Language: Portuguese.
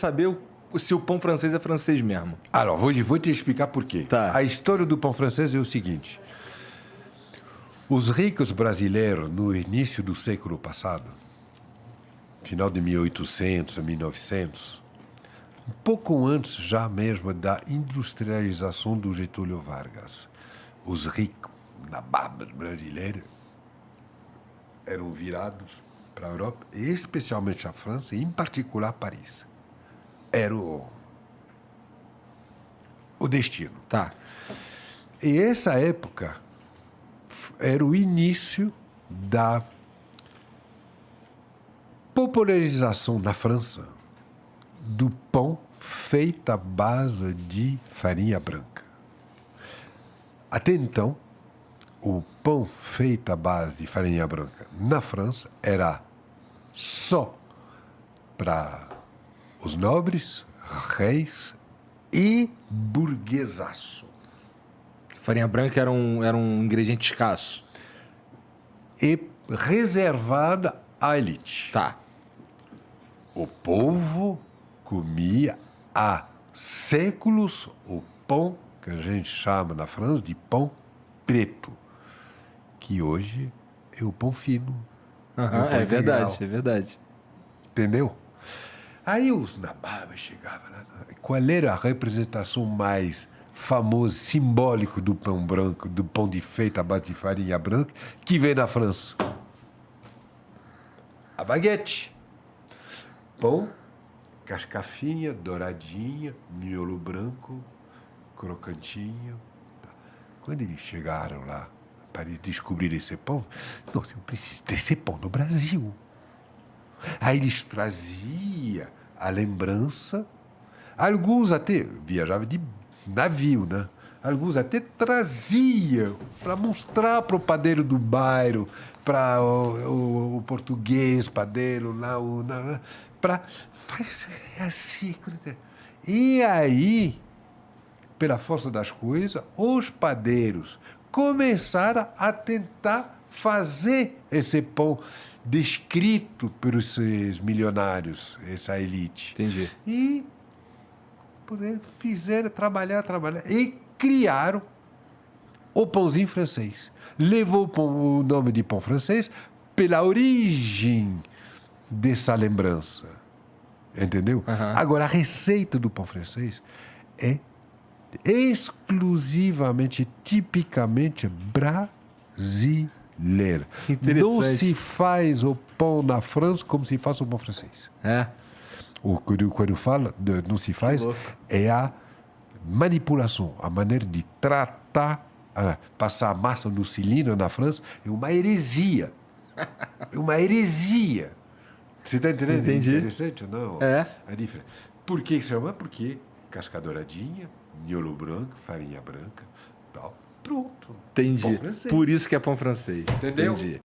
saber se o pão francês é francês mesmo. Alors, vou te explicar por quê. Tá. A história do pão francês é o seguinte. Os ricos brasileiros, no início do século passado, final de 1800, 1900, um pouco antes já mesmo da industrialização do Getúlio Vargas, os ricos na baba brasileira eram virados para a Europa, e especialmente a França, e em particular Paris. Era o destino. Tá. E essa época era o início da popularização na França do pão feito à base de farinha branca. Até então, o pão feito à base de farinha branca na França era só para os nobres, reis e burguesaço. Farinha branca era um ingrediente escasso. E reservada à elite. Tá. O povo comia há séculos o pão que a gente chama na França de pão preto, que hoje é o pão fino. É verdade, é verdade. Entendeu? Aí os nababas chegavam lá. Qual era a representação mais famosa, simbólica do pão branco, do pão de feita à base de farinha branca, que vem da França? A baguete. Pão, cascafinha, douradinha, miolo branco, crocantinho. Quando eles chegaram lá para descobrir esse pão, não, eu preciso desse pão no Brasil. Aí eles traziam a lembrança, alguns até viajavam de navio, né? Alguns até traziam para mostrar para o padeiro do bairro, para o português padeiro lá, para fazer assim. E aí, pela força das coisas, os padeiros começaram a tentar fazer esse pão descrito por esses milionários, essa elite. Entendi. E fizeram trabalhar, e criaram o pãozinho francês. Levou o nome de pão francês pela origem dessa lembrança. Entendeu? Uhum. Agora, a receita do pão francês é exclusivamente, tipicamente brasileira. Não se faz o pão na França como se faz o pão francês. É. Quando fala não se faz, é a manipulação, a maneira de tratar, passar a massa no cilindro na França, é uma heresia. É uma heresia. Você está entendendo? Entendi. É interessante, não? É. É diferente. Por que isso é? Porque casca douradinha, miolo branco, farinha branca, tal. Pronto. Entendi. Pão francês. Por isso que é pão francês. Entendeu? Entendi.